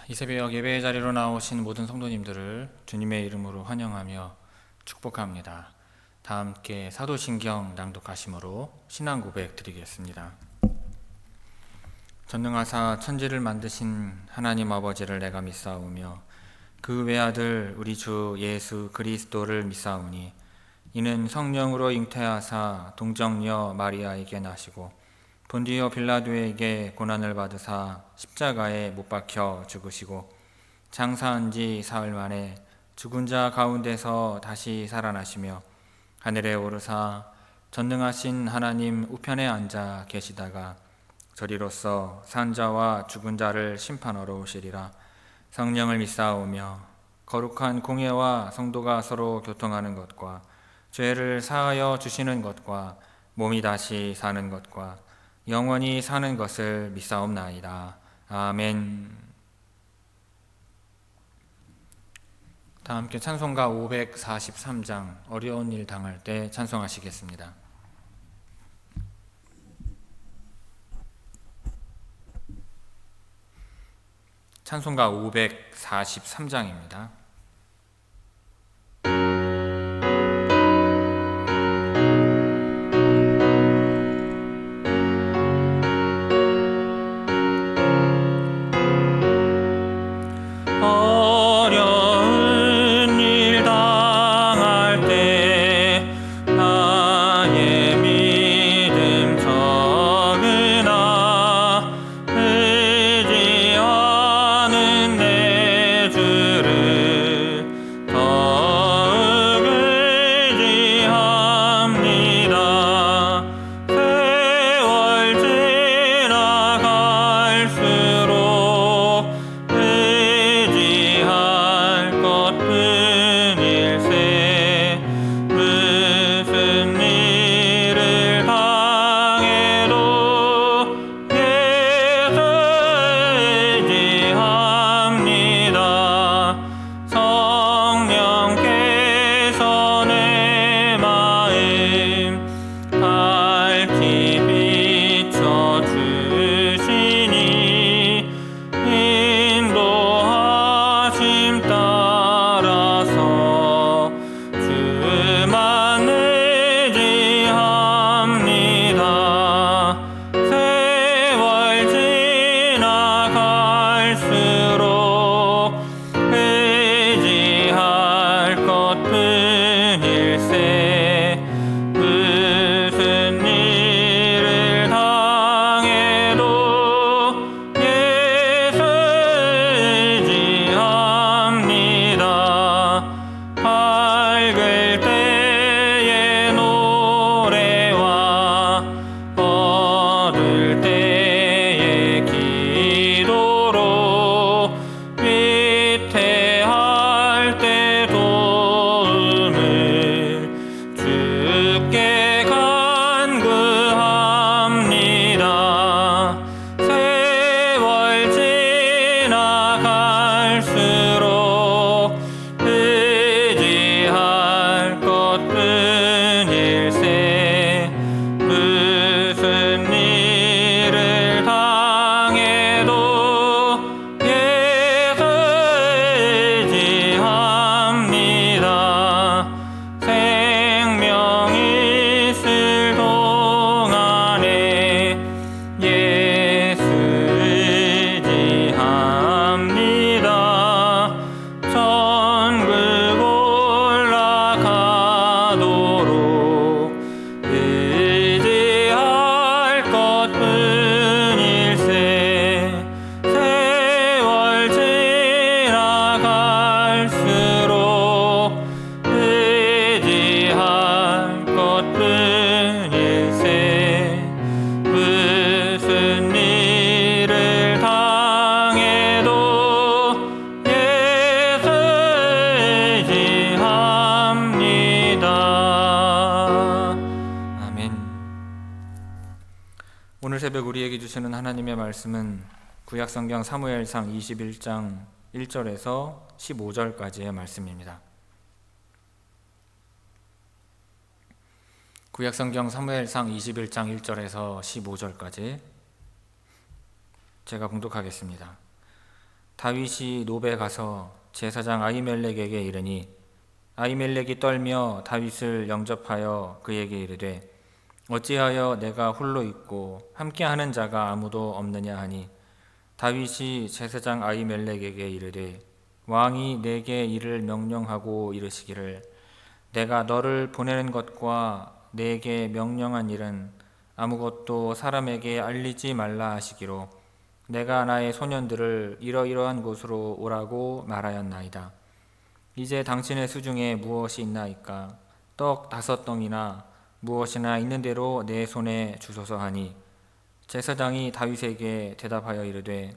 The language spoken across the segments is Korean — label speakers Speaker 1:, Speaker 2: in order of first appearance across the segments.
Speaker 1: 이 새벽 예배의 자리로 나오신 모든 성도님들을 주님의 이름으로 환영하며 축복합니다. 다 함께 사도신경 낭독하심으로 신앙 고백 드리겠습니다. 전능하사 천지를 만드신 하나님 아버지를 내가 믿사오며 그 외아들 우리 주 예수 그리스도를 믿사오니 이는 성령으로 잉태하사 동정녀 마리아에게 나시고 본디오 빌라도에게 고난을 받으사 십자가에 못 박혀 죽으시고 장사한 지 사흘 만에 죽은 자 가운데서 다시 살아나시며 하늘에 오르사 전능하신 하나님 우편에 앉아 계시다가 저리로서 산 자와 죽은 자를 심판하러 오시리라. 성령을 믿사오며 거룩한 공예와 성도가 서로 교통하는 것과 죄를 사하여 주시는 것과 몸이 다시 사는 것과 영원히 사는 것을 믿사옵나이다. 아멘. 다 함께 찬송가 543장 어려운 일 당할 때 찬송하시겠습니다. 찬송가 543장입니다. 오늘 새벽 우리에게 주시는 하나님의 말씀은 구약성경 사무엘상 21장 1절에서 15절까지의 말씀입니다. 구약성경 사무엘상 21장 1절에서 15절까지 제가 봉독하겠습니다. 다윗이 노베 가서 제사장 아히멜렉에게 이르니 아히멜렉이 떨며 다윗을 영접하여 그에게 이르되 어찌하여 내가 홀로 있고 함께하는 자가 아무도 없느냐 하니 다윗이 제사장 아히멜렉에게 이르되 왕이 내게 이를 명령하고 이르시기를 내가 너를 보내는 것과 내게 명령한 일은 아무것도 사람에게 알리지 말라 하시기로 내가 나의 소년들을 이러이러한 곳으로 오라고 말하였나이다. 이제 당신의 수중에 무엇이 있나이까? 떡 5덩이나 무엇이나 있는 대로 내 손에 주소서 하니 제사장이 다윗에게 대답하여 이르되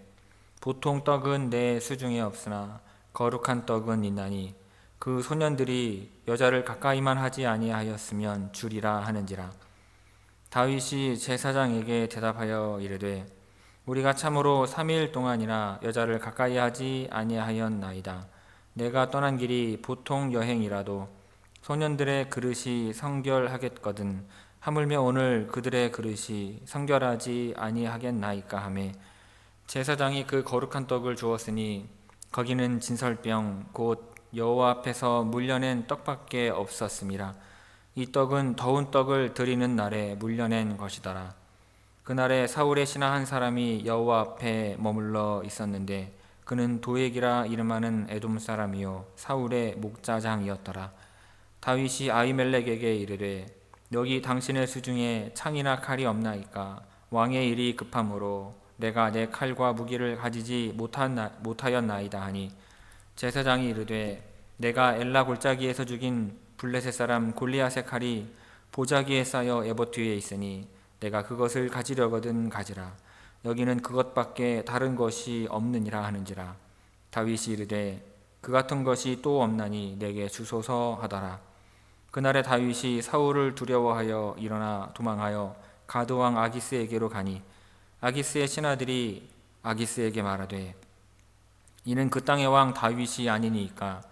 Speaker 1: 보통 떡은 내 수중에 없으나 거룩한 떡은 있나니 그 소년들이 여자를 가까이만 하지 아니하였으면 주리라 하는지라. 다윗이 제사장에게 대답하여 이르되 우리가 참으로 3일 동안이나 여자를 가까이 하지 아니하였나이다. 내가 떠난 길이 보통 여행이라도 소년들의 그릇이 성결하겠거든 하물며 오늘 그들의 그릇이 성결하지 아니하겠나이까 하매 제사장이 그 거룩한 떡을 주었으니 거기는 진설병 곧 여호와 앞에서 물려낸 떡밖에 없었음이라. 이 떡은 더운 떡을 드리는 날에 물려낸 것이더라. 그날에 사울의 신하 한 사람이 여호와 앞에 머물러 있었는데 그는 도액이라 이름하는 에돔 사람이요 사울의 목자장이었더라. 다윗이 아히멜렉에게 이르되 여기 당신의 수중에 창이나 칼이 없나이까? 왕의 일이 급함으로 내가 내 칼과 무기를 가지지 못하였나이다 하니 제사장이 이르되 내가 엘라 골짜기에서 죽인 블레셋 사람 골리앗의 칼이 보자기에 쌓여 에봇 뒤에 있으니 내가 그것을 가지려거든 가지라. 여기는 그것밖에 다른 것이 없느니라 하는지라. 다윗이 이르되 그 같은 것이 또 없나니 내게 주소서 하더라. 그날에 다윗이 사울을 두려워하여 일어나 도망하여 가드 왕 아기스에게로 가니 아기스의 신하들이 아기스에게 말하되 이는 그 땅의 왕 다윗이 아니니까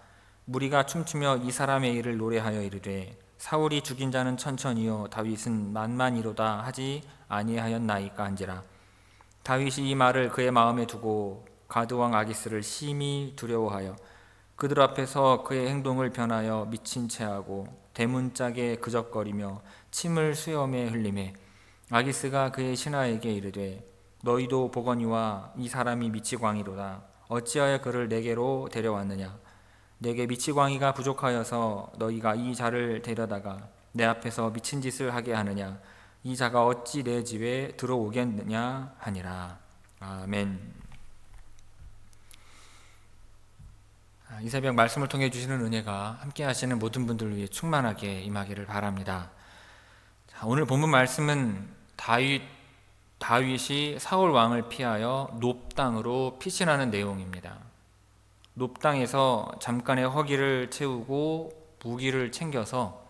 Speaker 1: 무리가 춤추며 이 사람의 일을 노래하여 이르되 사울이 죽인 자는 천천히요 다윗은 만만이로다 하지 아니하였나이까 한지라. 다윗이 이 말을 그의 마음에 두고 가드 왕 아기스를 심히 두려워하여 그들 앞에서 그의 행동을 변하여 미친 채하고 대문짝에 그적거리며 침을 수염에 흘리매 아기스가 그의 신하에게 이르되 너희도 보거니와 이 사람이 미치광이로다. 어찌하여 그를 내게로 데려왔느냐? 내게 미치광이가 부족하여서 너희가 이 자를 데려다가 내 앞에서 미친 짓을 하게 하느냐? 이 자가 어찌 내 집에 들어오겠느냐 하니라. 아멘. 이 새벽 말씀을 통해 주시는 은혜가 함께 하시는 모든 분들 위해 충만하게 임하기를 바랍니다. 오늘 본문 말씀은 다윗이 사울 왕을 피하여 놉 땅으로 피신하는 내용입니다. 놉 땅에서 잠깐의 허기를 채우고 무기를 챙겨서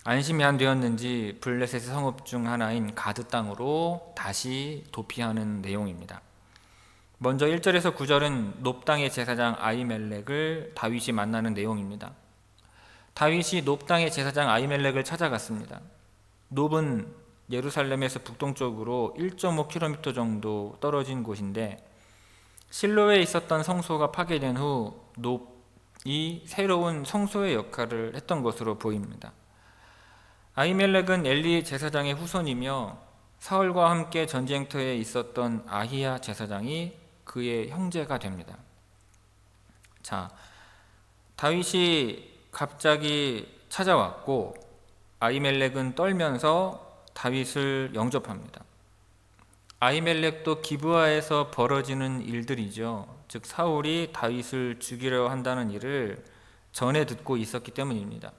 Speaker 1: 안심이 안 되었는지 블레셋의 성읍 중 하나인 가드 땅으로 다시 도피하는 내용입니다. 먼저 1절에서 9절은 놉 땅의 제사장 아히멜렉을 다윗이 만나는 내용입니다. 다윗이 놉 땅의 제사장 아히멜렉을 찾아갔습니다. 놉은 예루살렘에서 북동쪽으로 1.5km 정도 떨어진 곳인데 실로에 있었던 성소가 파괴된 후 놉이 새로운 성소의 역할을 했던 것으로 보입니다. 아히멜렉은 엘리 제사장의 후손이며 사울과 함께 전쟁터에 있었던 아히야 제사장이 그의 형제가 됩니다. 자, 다윗이 갑자기 찾아왔고 아히멜렉은 떨면서 다윗을 영접합니다. 아히멜렉도 기브아에서 벌어지는 일들이죠. 즉 사울이 다윗을 죽이려 한다는 일을 전에 듣고 있었기 때문입니다.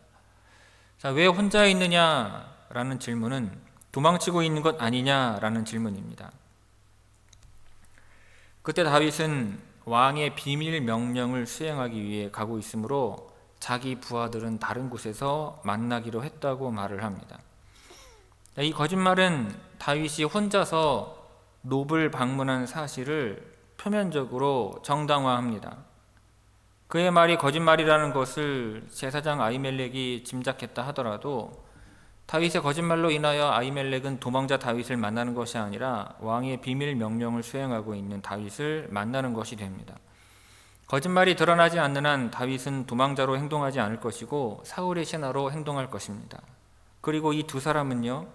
Speaker 1: 자, 왜 혼자 있느냐라는 질문은 도망치고 있는 것 아니냐라는 질문입니다. 그때 다윗은 왕의 비밀 명령을 수행하기 위해 가고 있으므로 자기 부하들은 다른 곳에서 만나기로 했다고 말을 합니다. 이 거짓말은 다윗이 혼자서 놉을 방문한 사실을 표면적으로 정당화합니다. 그의 말이 거짓말이라는 것을 제사장 아히멜렉이 짐작했다 하더라도 다윗의 거짓말로 인하여 아히멜렉은 도망자 다윗을 만나는 것이 아니라 왕의 비밀 명령을 수행하고 있는 다윗을 만나는 것이 됩니다. 거짓말이 드러나지 않는 한 다윗은 도망자로 행동하지 않을 것이고 사울의 신하로 행동할 것입니다. 그리고 이 두 사람은요,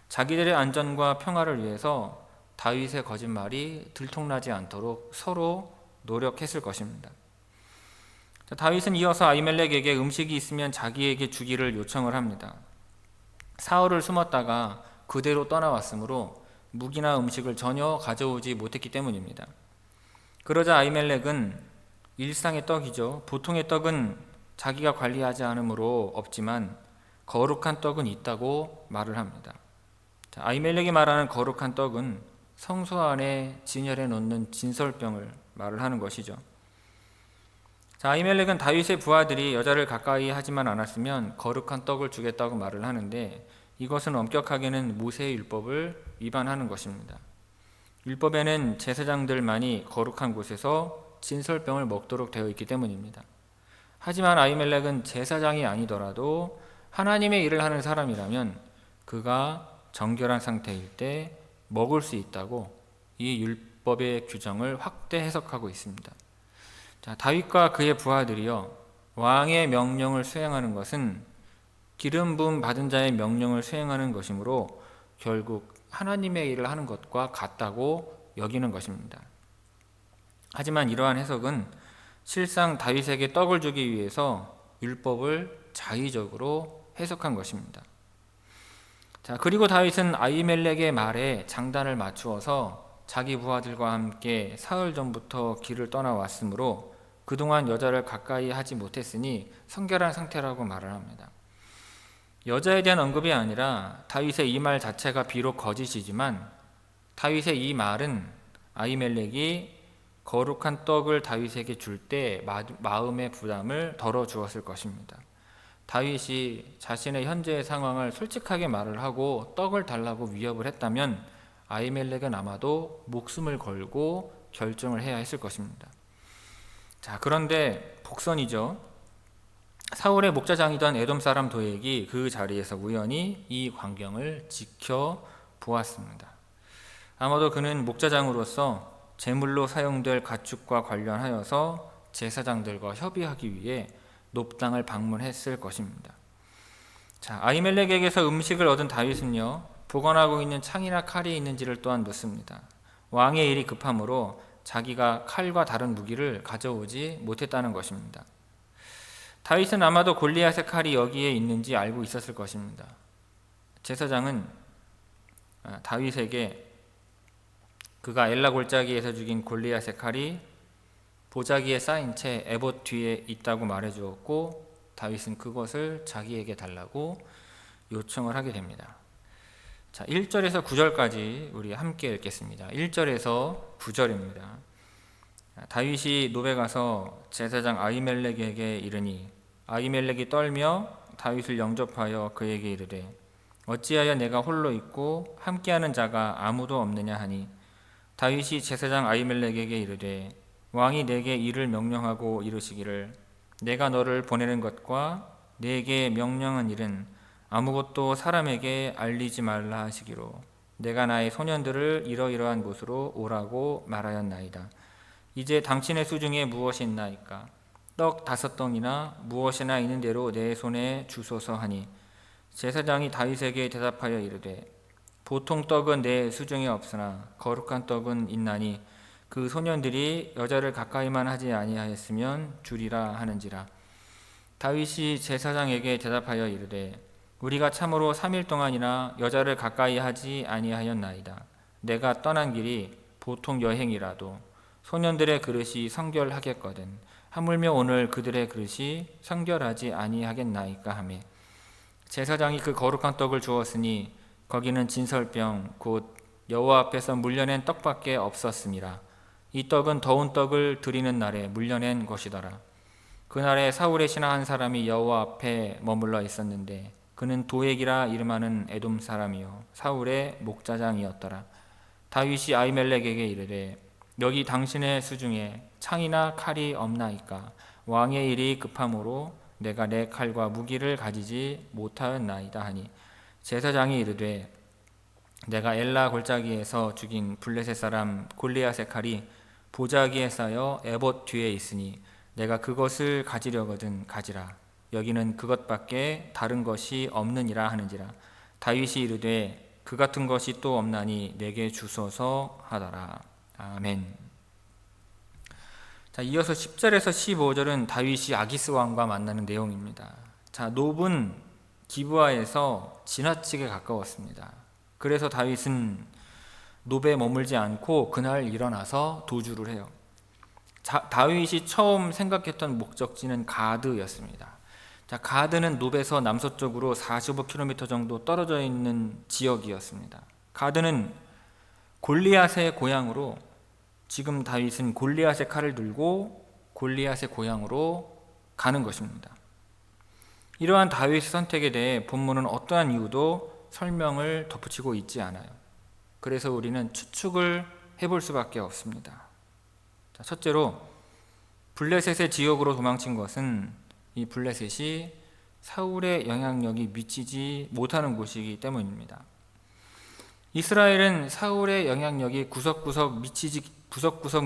Speaker 1: 자기들의 안전과 평화를 위해서 다윗의 거짓말이 들통나지 않도록 서로 노력했을 것입니다. 다윗은 이어서 아히멜렉에게 음식이 있으면 자기에게 주기를 요청을 합니다. 사울을 숨었다가 그대로 떠나왔으므로 무기나 음식을 전혀 가져오지 못했기 때문입니다. 그러자 아히멜렉은 일상의 떡이죠. 보통의 떡은 자기가 관리하지 않으므로 없지만 거룩한 떡은 있다고 말을 합니다. 아히멜렉이 말하는 거룩한 떡은 성소 안에 진열해 놓는 진설병을 말을 하는 것이죠. 아히멜렉은 다윗의 부하들이 여자를 가까이 하지만 않았으면 거룩한 떡을 주겠다고 말을 하는데, 이것은 엄격하게는 모세의 율법을 위반하는 것입니다. 율법에는 제사장들만이 거룩한 곳에서 진설병을 먹도록 되어 있기 때문입니다. 하지만 아히멜렉은 제사장이 아니더라도 하나님의 일을 하는 사람이라면 그가 정결한 상태일 때 먹을 수 있다고 이 율법의 규정을 확대 해석하고 있습니다. 다윗과 그의 부하들이요, 왕의 명령을 수행하는 것은 기름 부음 받은 자의 명령을 수행하는 것이므로 결국 하나님의 일을 하는 것과 같다고 여기는 것입니다. 하지만 이러한 해석은 실상 다윗에게 떡을 주기 위해서 율법을 자의적으로 해석한 것입니다. 그리고 다윗은 아히멜렉의 말에 장단을 맞추어서 자기 부하들과 함께 사흘 전부터 길을 떠나왔으므로 그동안 여자를 가까이 하지 못했으니 성결한 상태라고 말을 합니다. 여자에 대한 언급이 아니라 다윗의 이 말 자체가 비록 거짓이지만 다윗의 이 말은 아히멜렉이 거룩한 떡을 다윗에게 줄 때 마음의 부담을 덜어주었을 것입니다. 다윗이 자신의 현재의 상황을 솔직하게 말을 하고 떡을 달라고 위협을 했다면 아히멜렉은 아마도 목숨을 걸고 결정을 해야 했을 것입니다. 그런데 복선이죠. 사울의 목자장이던 에돔 사람 도액이 그 자리에서 우연히 이 광경을 지켜보았습니다. 아마도 그는 목자장으로서 제물로 사용될 가축과 관련하여서 제사장들과 협의하기 위해 높당을 방문했을 것입니다. 아히멜렉에게서 음식을 얻은 다윗은요, 보관하고 있는 창이나 칼이 있는지를 또한 묻습니다. 왕의 일이 급함으로 자기가 칼과 다른 무기를 가져오지 못했다는 것입니다. 다윗은 아마도 골리앗의 칼이 여기에 있는지 알고 있었을 것입니다. 제사장은 다윗에게 그가 엘라 골짜기에서 죽인 골리앗의 칼이 보자기에 쌓인 채 에봇 뒤에 있다고 말해주었고, 다윗은 그것을 자기에게 달라고 요청을 하게 됩니다. 1절에서 9절까지 우리 함께 읽겠습니다. 1절에서 9절입니다. 다윗이 노베 가서 제사장 아히멜렉에게 이르니 아히멜렉이 떨며 다윗을 영접하여 그에게 이르되 어찌하여 내가 홀로 있고 함께하는 자가 아무도 없느냐 하니, 다윗이 제사장 아히멜렉에게 이르되 왕이 내게 이를 명령하고 이르시기를 내가 너를 보내는 것과 내게 명령한 일은 아무것도 사람에게 알리지 말라 하시기로 내가 나의 소년들을 이러이러한 곳으로 오라고 말하였나이다. 이제 당신의 수중에 무엇이 있나이까? 떡 5덩이나 무엇이나 있는 대로 내 손에 주소서 하니, 제사장이 다윗에게 대답하여 이르되 보통 떡은 내 수중에 없으나 거룩한 떡은 있나니 그 소년들이 여자를 가까이만 하지 아니하였으면 주리라 하는지라. 다윗이 제사장에게 대답하여 이르되 우리가 참으로 3일 동안이나 여자를 가까이 하지 아니하였나이다. 내가 떠난 길이 보통 여행이라도 소년들의 그릇이 성결하겠거든 하물며 오늘 그들의 그릇이 성결하지 아니하겠나이까 하매, 제사장이 그 거룩한 떡을 주었으니 거기는 진설병 곧 여호와 앞에서 물려낸 떡밖에 없었음이라. 이 떡은 더운 떡을 드리는 날에 물려낸 것이더라. 그날에 사울의 신하 한 사람이 여호와 앞에 머물러 있었는데 그는 도액이라 이름하는 에돔 사람이요 사울의 목자장이었더라. 다윗이 아히멜렉에게 이르되 여기 당신의 수중에 창이나 칼이 없나이까? 왕의 일이 급함으로 내가 내 칼과 무기를 가지지 못하였나이다 하니, 제사장이 이르되 내가 엘라 골짜기에서 죽인 블레셋 사람 골리앗의 칼이 보자기에 쌓여 에봇 뒤에 있으니 내가 그것을 가지려거든 가지라. 여기는 그것밖에 다른 것이 없느니라 하는지라. 다윗이 이르되 그 같은 것이 또 없나니 내게 주소서 하더라. 아멘. 자, 이어서 10절에서 15절은 다윗이 아기스 왕과 만나는 내용입니다. 자, 노브는 기브아에서 지나치게 가까웠습니다. 그래서 다윗은 노브에 머물지 않고 그날 일어나서 도주를 해요. 다윗이 처음 생각했던 목적지는 가드였습니다. 자, 가드는 노브에서 남서쪽으로 45km 정도 떨어져 있는 지역이었습니다. 가드는 골리앗의 고향으로 지금 다윗은 골리앗의 칼을 들고 골리앗의 고향으로 가는 것입니다. 이러한 다윗의 선택에 대해 본문은 어떠한 이유도 설명을 덧붙이고 있지 않아요. 그래서 우리는 추측을 해볼 수밖에 없습니다. 자, 첫째로 블레셋의 지역으로 도망친 것은 이 블레셋이 사울의 영향력이 미치지 못하는 곳이기 때문입니다. 이스라엘은 사울의 영향력이 구석구석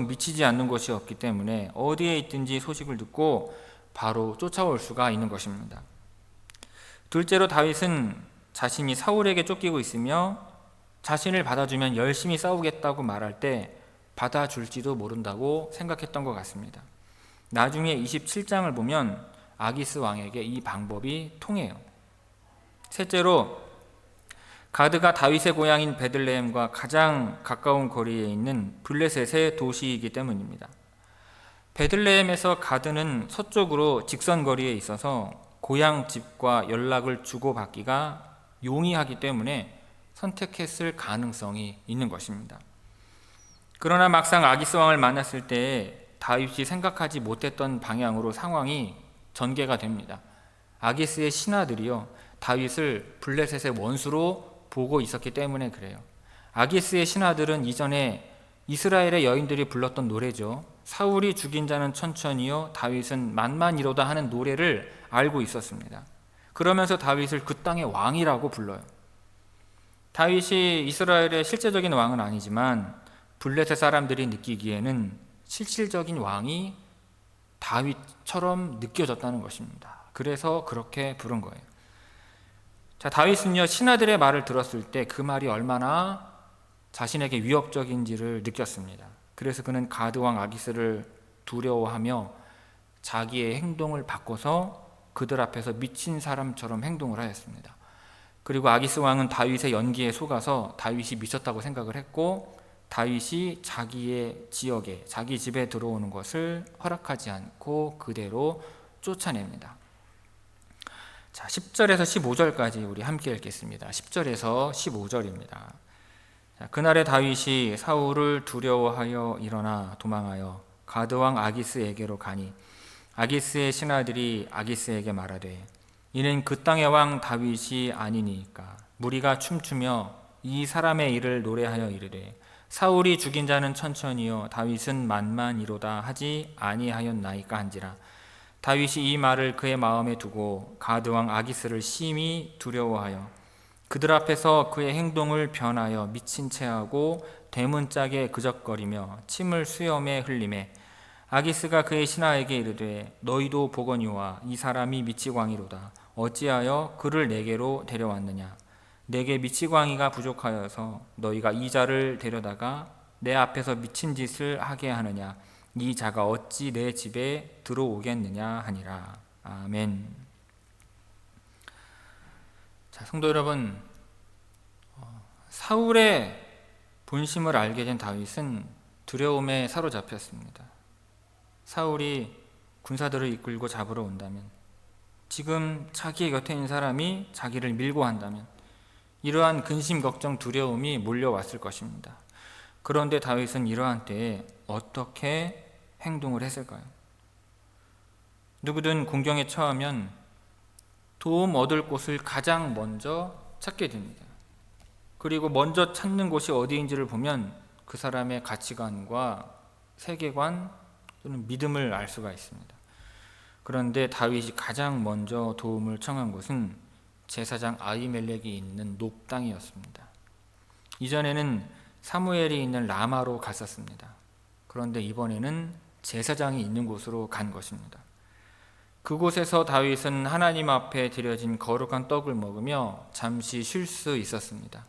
Speaker 1: 미치지 않는 곳이 없기 때문에 어디에 있든지 소식을 듣고 바로 쫓아올 수가 있는 것입니다. 둘째로 다윗은 자신이 사울에게 쫓기고 있으며 자신을 받아주면 열심히 싸우겠다고 말할 때 받아줄지도 모른다고 생각했던 것 같습니다. 나중에 27장을 보면 아기스 왕에게 이 방법이 통해요. 셋째로 가드가 다윗의 고향인 베들레헴과 가장 가까운 거리에 있는 블레셋의 도시이기 때문입니다. 베들레헴에서 가드는 서쪽으로 직선 거리에 있어서 고향 집과 연락을 주고받기가 용이하기 때문에 선택했을 가능성이 있는 것입니다. 그러나 막상 아기스 왕을 만났을 때 다윗이 생각하지 못했던 방향으로 상황이 전개가 됩니다. 아기스의 신하들이요, 다윗을 블레셋의 원수로 보고 있었기 때문에 그래요. 아기스의 신하들은 이전에 이스라엘의 여인들이 불렀던 노래죠. 사울이 죽인 자는 천천히요 다윗은 만만이로다 하는 노래를 알고 있었습니다. 그러면서 다윗을 그 땅의 왕이라고 불러요. 다윗이 이스라엘의 실제적인 왕은 아니지만 블레셋 사람들이 느끼기에는 실질적인 왕이 다윗처럼 느껴졌다는 것입니다. 그래서 그렇게 부른 거예요. 자, 다윗은요, 신하들의 말을 들었을 때 그 말이 얼마나 자신에게 위협적인지를 느꼈습니다. 그래서 그는 가드 왕 아기스를 두려워하며 자기의 행동을 바꿔서 그들 앞에서 미친 사람처럼 행동을 하였습니다. 그리고 아기스 왕은 다윗의 연기에 속아서 다윗이 미쳤다고 생각을 했고 다윗이 자기의 지역에, 자기 집에 들어오는 것을 허락하지 않고 그대로 쫓아냅니다. 자, 10절에서 15절까지 우리 함께 읽겠습니다. 10절에서 15절입니다. 자, 그날에 다윗이 사울을 두려워하여 일어나 도망하여 가드왕 아기스에게로 가니 아기스의 신하들이 아기스에게 말하되 이는 그 땅의 왕 다윗이 아니니까 무리가 춤추며 이 사람의 일을 노래하여 이르되 사울이 죽인 자는 천천히요 다윗은 만만이로다 하지 아니하였나이까 한지라. 다윗이 이 말을 그의 마음에 두고 가드왕 아기스를 심히 두려워하여 그들 앞에서 그의 행동을 변하여 미친 채하고 대문짝에 그적거리며 침을 수염에 흘리매 아기스가 그의 신하에게 이르되 너희도 보거니와 이 사람이 미치광이로다. 어찌하여 그를 내게로 데려왔느냐. 내게 미치광이가 부족하여서 너희가 이 자를 데려다가 내 앞에서 미친 짓을 하게 하느냐. 이 자가 어찌 내 집에 들어오겠느냐 하니라. 아멘. 자, 성도 여러분, 사울의 본심을 알게 된 다윗은 두려움에 사로잡혔습니다. 사울이 군사들을 이끌고 잡으러 온다면, 지금 자기의 곁에 있는 사람이 자기를 밀고 한다면 이러한 근심, 걱정, 두려움이 몰려왔을 것입니다. 그런데 다윗은 이러한 때에 어떻게 행동을 했을까요? 누구든 공경에 처하면 도움 얻을 곳을 가장 먼저 찾게 됩니다. 그리고 먼저 찾는 곳이 어디인지를 보면 그 사람의 가치관과 세계관 또는 믿음을 알 수가 있습니다. 그런데 다윗이 가장 먼저 도움을 청한 곳은 제사장 아히멜렉이 있는 놉 땅이었습니다. 이전에는 사무엘이 있는 라마로 갔었습니다. 그런데 이번에는 제사장이 있는 곳으로 간 것입니다. 그곳에서 다윗은 하나님 앞에 드려진 거룩한 떡을 먹으며 잠시 쉴 수 있었습니다.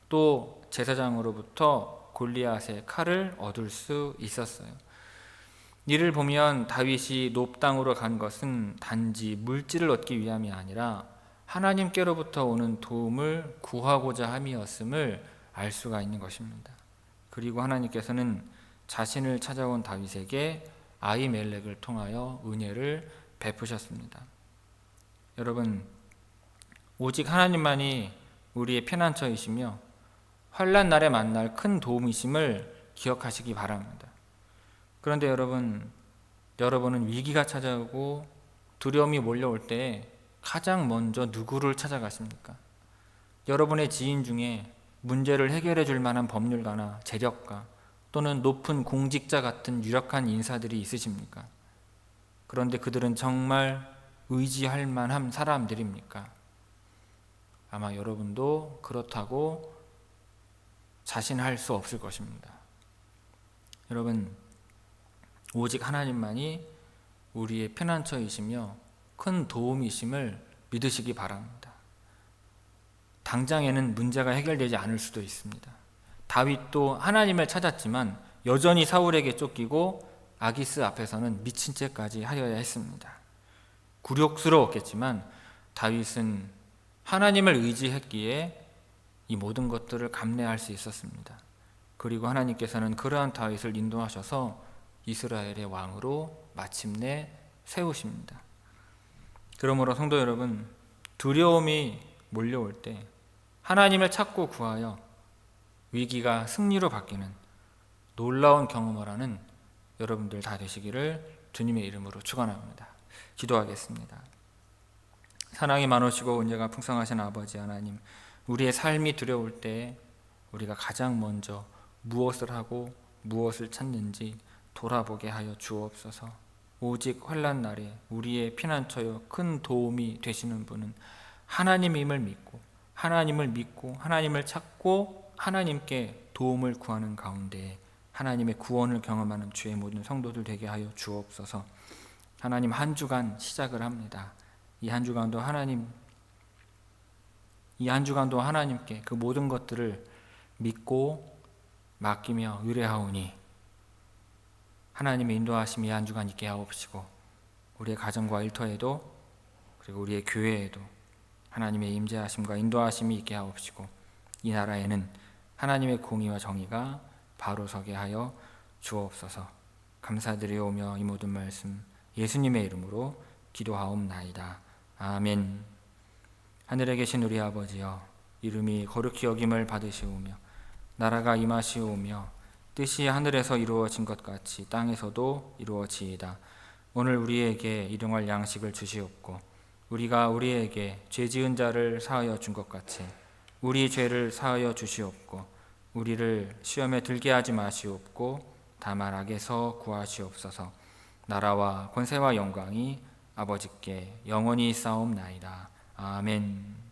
Speaker 1: 또 제사장으로부터 골리앗의 칼을 얻을 수 있었어요. 이를 보면 다윗이 놉 땅으로 간 것은 단지 물질을 얻기 위함이 아니라 하나님께로부터 오는 도움을 구하고자 함이었음을 알 수가 있는 것입니다. 그리고 하나님께서는 자신을 찾아온 다윗에게 아히멜렉을 통하여 은혜를 베푸셨습니다. 여러분, 오직 하나님만이 우리의 피난처이시며 환난 날에 만날 큰 도움이심을 기억하시기 바랍니다. 그런데 여러분은 위기가 찾아오고 두려움이 몰려올 때 가장 먼저 누구를 찾아가십니까? 여러분의 지인 중에 문제를 해결해 줄 만한 법률가나 재력가 또는 높은 공직자 같은 유력한 인사들이 있으십니까? 그런데 그들은 정말 의지할 만한 사람들입니까? 아마 여러분도 그렇다고 자신할 수 없을 것입니다. 여러분, 오직 하나님만이 우리의 피난처이시며 큰 도움이심을 믿으시기 바랍니다. 당장에는 문제가 해결되지 않을 수도 있습니다. 다윗도 하나님을 찾았지만 여전히 사울에게 쫓기고 아기스 앞에서는 미친 채까지 하려야 했습니다. 굴욕스러웠겠지만 다윗은 하나님을 의지했기에 이 모든 것들을 감내할 수 있었습니다. 그리고 하나님께서는 그러한 다윗을 인도하셔서 이스라엘의 왕으로 마침내 세우십니다. 그러므로 성도 여러분, 두려움이 몰려올 때 하나님을 찾고 구하여 위기가 승리로 바뀌는 놀라운 경험을 하는 여러분들 다 되시기를 주님의 이름으로 축원합니다. 기도하겠습니다. 사랑이 많으시고 은혜가 풍성하신 아버지 하나님, 우리의 삶이 두려울 때 우리가 가장 먼저 무엇을 하고 무엇을 찾는지 돌아보게 하여 주옵소서. 오직 환난 날에 우리의 피난처여 큰 도움이 되시는 분은 하나님임을 믿고 하나님을 찾고 하나님께 도움을 구하는 가운데 하나님의 구원을 경험하는 주의 모든 성도들 되게 하여 주옵소서. 하나님, 한 주간 시작을 합니다. 이 한 주간도 하나님께 그 모든 것들을 믿고 맡기며 의뢰하오니 하나님의 인도하심이 한 주간 있게 하옵시고 우리의 가정과 일터에도 그리고 우리의 교회에도 하나님의 임재하심과 인도하심이 있게 하옵시고 이 나라에는 하나님의 공의와 정의가 바로 서게 하여 주옵소서. 감사드리오며 이 모든 말씀 예수님의 이름으로 기도하옵나이다. 아멘. 하늘에 계신 우리 아버지여, 이름이 거룩히 여김을 받으시오며 나라가 임하시오며 뜻이 하늘에서 이루어진 것 같이 땅에서도 이루어지이다. 오늘 우리에게 일용할 양식을 주시옵고 우리가 우리에게 죄 지은 자를 사하여 준 것 같이 우리 죄를 사하여 주시옵고 우리를 시험에 들게 하지 마시옵고 다만 악에서 구하시옵소서. 나라와 권세와 영광이 아버지께 영원히 있사옵나이다. 아멘.